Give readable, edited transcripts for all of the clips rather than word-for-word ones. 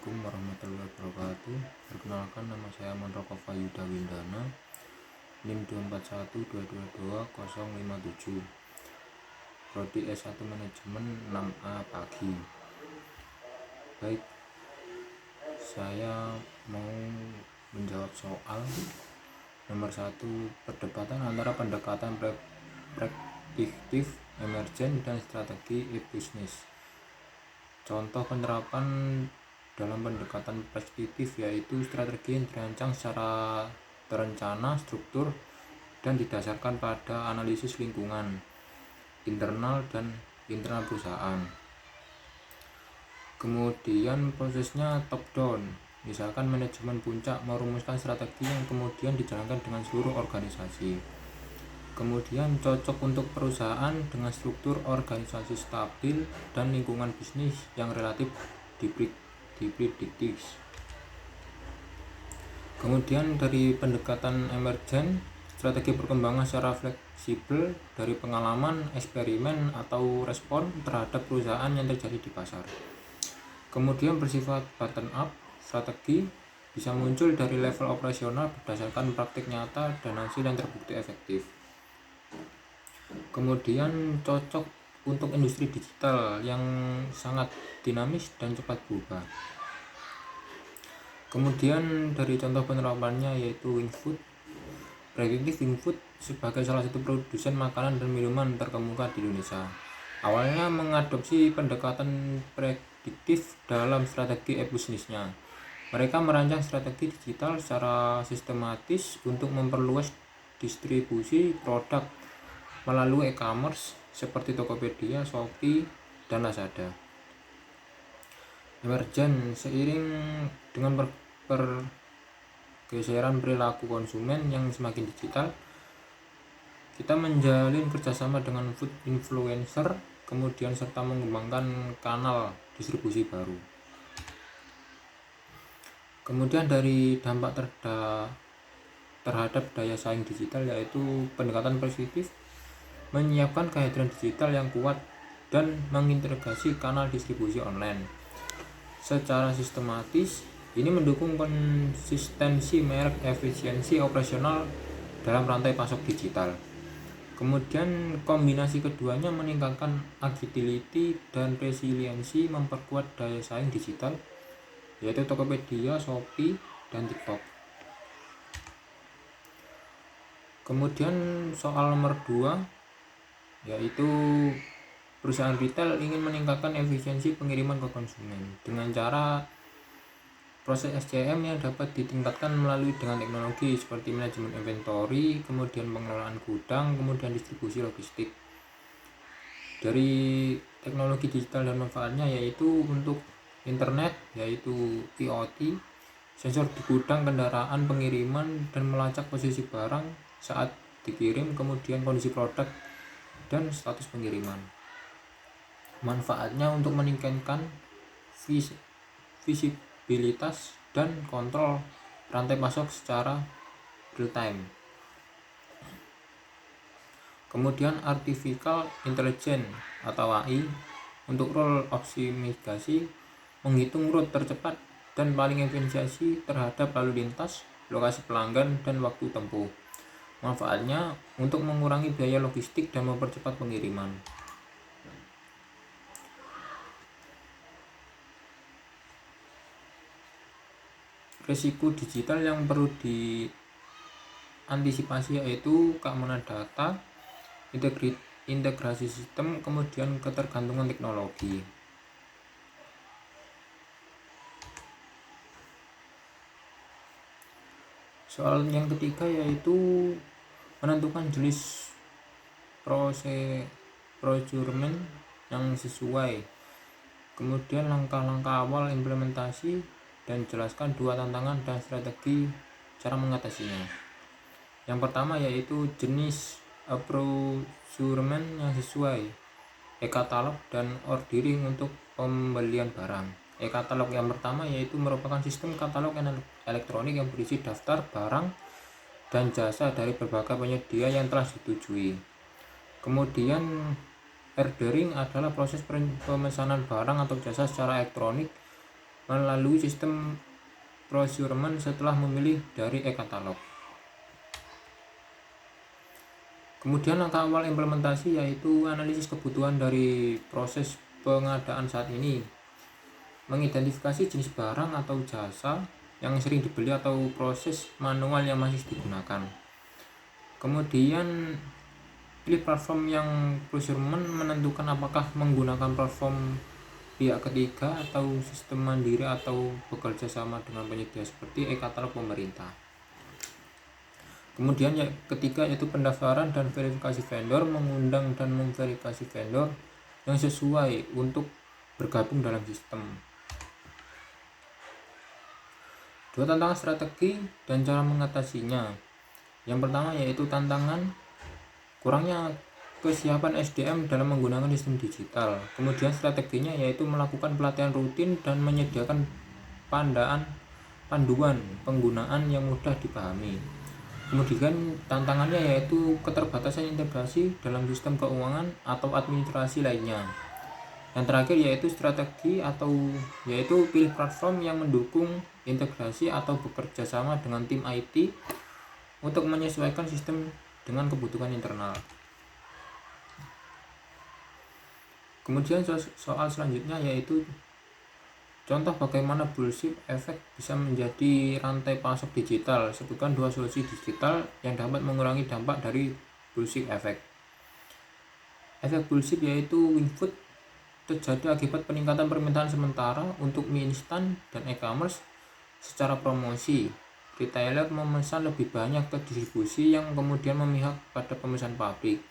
Assalamualaikum warahmatullahi wabarakatuh. Perkenalkan, nama saya Monrokova Yuda Windana, NIM 2412222057, Prodi S1 Manajemen 6A Pagi. Baik, saya mau menjawab soal nomor 1, perdebatan antara pendekatan prediktif, emergen, dan strategi e-business. Contoh penerapan dalam pendekatan prediktif yaitu strategi yang dirancang secara terencana, struktur, dan didasarkan pada analisis lingkungan internal dan internal perusahaan. Kemudian prosesnya top down, misalkan manajemen puncak merumuskan strategi yang kemudian dijalankan dengan seluruh organisasi. Kemudian cocok untuk perusahaan dengan struktur organisasi stabil dan lingkungan bisnis yang relatif diprediktif. Kemudian dari pendekatan emergen, strategi perkembangan secara fleksibel dari pengalaman, eksperimen, atau respon terhadap perusahaan yang terjadi di pasar. Kemudian bersifat bottom up, strategi bisa muncul dari level operasional berdasarkan praktik nyata dan hasil yang terbukti efektif. Kemudian cocok untuk industri digital yang sangat dinamis dan cepat berubah. Kemudian dari contoh penerapannya yaitu Wingfood. Prediktif Wingfood sebagai salah satu produsen makanan dan minuman terkemuka di Indonesia. Awalnya mengadopsi pendekatan prediktif dalam strategi e-bisnisnya. Mereka merancang strategi digital secara sistematis untuk memperluas distribusi produk melalui e-commerce seperti Tokopedia, Shopee, dan Lazada. Emergen, seiring dengan pergeseran perilaku konsumen yang semakin digital, kita menjalin kerjasama dengan food influencer, kemudian serta mengembangkan kanal distribusi baru. Kemudian dari dampak terhadap daya saing digital yaitu pendekatan positif, menyiapkan kehadiran digital yang kuat dan mengintegrasi kanal distribusi online secara sistematis. Ini mendukung konsistensi merek, efisiensi operasional dalam rantai pasok digital. Kemudian kombinasi keduanya meningkatkan agility dan resiliensi, memperkuat daya saing digital yaitu Tokopedia, Shopee, dan TikTok. Kemudian soal nomor 2 yaitu perusahaan retail ingin meningkatkan efisiensi pengiriman ke konsumen dengan cara proses SCM yang dapat ditingkatkan melalui dengan teknologi seperti manajemen inventory, kemudian pengelolaan gudang, kemudian distribusi logistik. Dari teknologi digital dan manfaatnya yaitu untuk internet yaitu IoT, sensor di gudang kendaraan, pengiriman, dan melacak posisi barang saat dikirim, kemudian kondisi produk dan status pengiriman. Manfaatnya untuk meningkatkan visibilitas dan kontrol rantai pasok secara real time. Kemudian artificial intelligence atau AI untuk role optimasi, menghitung rute tercepat dan paling efisiensi terhadap lalu lintas, lokasi pelanggan, dan waktu tempuh. Manfaatnya untuk mengurangi biaya logistik dan mempercepat pengiriman. Risiko digital yang perlu diantisipasi yaitu keamanan data, integrasi sistem, kemudian ketergantungan teknologi. Soal yang ketiga yaitu menentukan jenis procurement yang sesuai, kemudian langkah-langkah awal implementasi, dan jelaskan 2 tantangan dan strategi cara mengatasinya. Yang pertama yaitu jenis procurement yang sesuai, e-katalog dan ordering untuk pembelian barang. E-katalog yang pertama yaitu merupakan sistem katalog elektronik yang berisi daftar barang dan jasa dari berbagai penyedia yang telah disetujui. Kemudian ordering adalah proses pemesanan barang atau jasa secara elektronik melalui sistem procurement setelah memilih dari e-katalog. Kemudian langkah awal implementasi yaitu analisis kebutuhan dari proses pengadaan saat ini, mengidentifikasi jenis barang atau jasa yang sering dibeli atau proses manual yang masih digunakan. Kemudian pilih platform yang procurement, menentukan apakah menggunakan platform pihak ketiga atau sistem mandiri atau bekerja sama dengan penyedia seperti e-katalog pemerintah. Kemudian ketiga yaitu pendaftaran dan verifikasi vendor, mengundang dan memverifikasi vendor yang sesuai untuk bergabung dalam sistem. Dua tantangan strategi dan cara mengatasinya. Yang pertama yaitu tantangan kurangnya kesiapan SDM dalam menggunakan sistem digital. Kemudian strateginya yaitu melakukan pelatihan rutin dan menyediakan panduan penggunaan yang mudah dipahami. Kemudian tantangannya yaitu keterbatasan integrasi dalam sistem keuangan atau administrasi lainnya. Yang terakhir yaitu strategi yaitu pilih platform yang mendukung integrasi atau bekerja sama dengan tim IT untuk menyesuaikan sistem dengan kebutuhan internal. Kemudian soal selanjutnya yaitu contoh bagaimana bullshit effect bisa menjadi rantai pasok digital. Sebutkan dua solusi digital yang dapat mengurangi dampak dari bullshit effect. Efek bullshit yaitu wing food terjadi akibat peningkatan permintaan sementara untuk mie instan dan e-commerce secara promosi. Retailer memesan lebih banyak ke distribusi yang kemudian memihak pada pemesan pabrik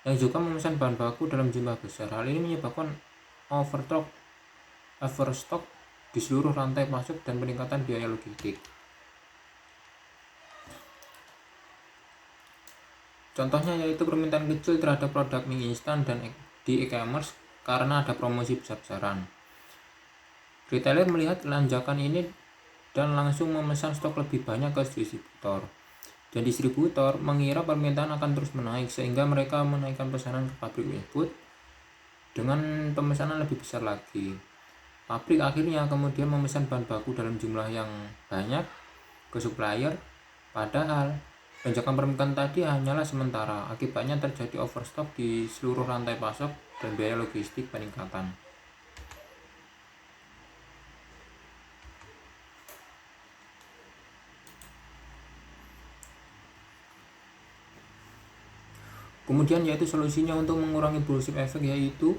yang juga memesan bahan baku dalam jumlah besar. Hal ini menyebabkan overstock di seluruh rantai pasok dan peningkatan biaya logistik. Contohnya yaitu permintaan kecil terhadap produk mie instan dan di e-commerce karena ada promosi besar-besaran. Retailer melihat lonjakan ini dan langsung memesan stok lebih banyak ke distributor. Dan distributor mengira permintaan akan terus menaik sehingga mereka menaikkan pesanan ke pabrik tersebut dengan pemesanan lebih besar lagi. Pabrik akhirnya kemudian memesan bahan baku dalam jumlah yang banyak ke supplier, padahal lonjakan permintaan tadi hanyalah sementara. Akibatnya terjadi overstock di seluruh rantai pasok dan biaya logistik peningkatan. Kemudian yaitu solusinya untuk mengurangi bullshit effect yaitu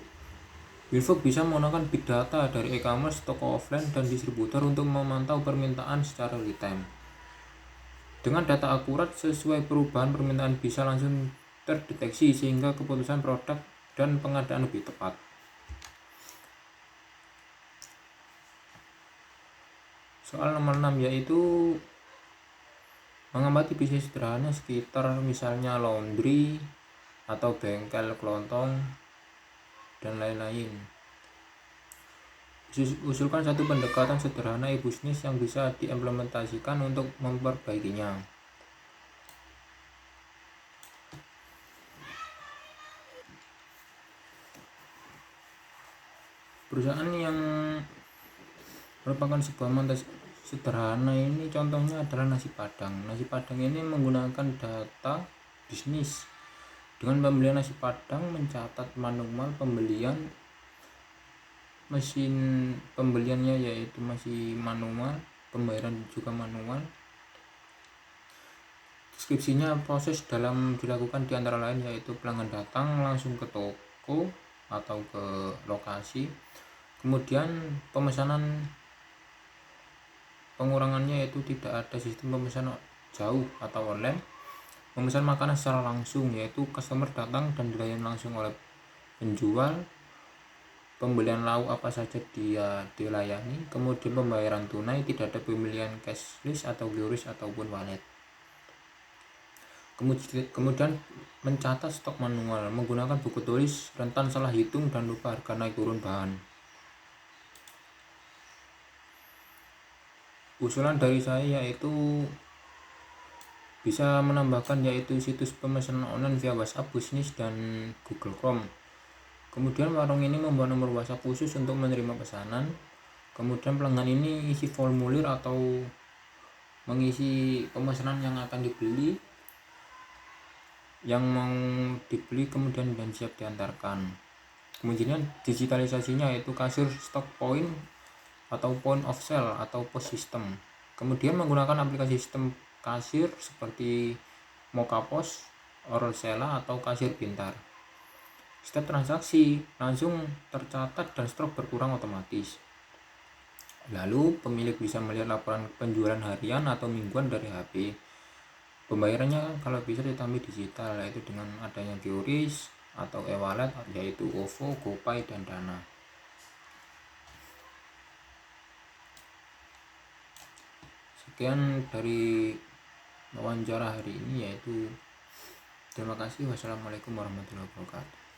Wilfog bisa menggunakan big data dari e-commerce, toko offline, dan distributor untuk memantau permintaan secara real time. Dengan data akurat sesuai perubahan permintaan bisa langsung terdeteksi sehingga keputusan produk dan pengadaan lebih tepat. Soal nomor 6 yaitu mengamati bisnis sederhana sekitar misalnya laundry atau bengkel kelontong dan lain-lain. Usulkan satu pendekatan sederhana e-bisnis yang bisa diimplementasikan untuk memperbaikinya. Perusahaan yang merupakan sebuah mantas sederhana ini contohnya adalah nasi padang. Nasi padang ini menggunakan data bisnis. Dengan pembelian nasi padang mencatat manual pembelian, mesin pembeliannya yaitu masih manual, pembayaran juga manual. Deskripsinya proses dalam dilakukan di antara lain yaitu pelanggan datang langsung ke toko atau ke lokasi. Kemudian pemesanan pengurangannya yaitu tidak ada sistem pemesanan jauh atau online. Memesan makanan secara langsung yaitu customer datang dan dilayani langsung oleh penjual. Pembelian lauk apa saja dia dilayani. Kemudian pembayaran tunai, tidak ada pemilihan cashless atau QRIS ataupun wallet. Kemudian mencatat stok manual menggunakan buku tulis, rentan salah hitung dan lupa harga naik turun bahan. Usulan dari saya yaitu bisa menambahkan yaitu situs pemesanan online via WhatsApp bisnis dan Google Chrome. Kemudian warung ini membuat nomor WhatsApp khusus untuk menerima pesanan. Kemudian pelanggan ini isi formulir atau mengisi pemesanan yang akan dibeli, yang mau dibeli kemudian dan siap diantarkan. Kemudian digitalisasinya yaitu kasir, stock point atau point of sale atau pos system. Kemudian menggunakan aplikasi sistem kasir seperti Mokapos, Orosela atau kasir pintar. Setiap transaksi langsung tercatat dan stok berkurang otomatis. Lalu pemilik bisa melihat laporan penjualan harian atau mingguan dari HP. Pembayarannya kalau bisa ditambah digital, yaitu dengan adanya QRIS atau e-wallet, yaitu OVO, GoPay, dan Dana. Sekian dari wawancara hari ini, yaitu terima kasih. Wassalamualaikum warahmatullahi wabarakatuh.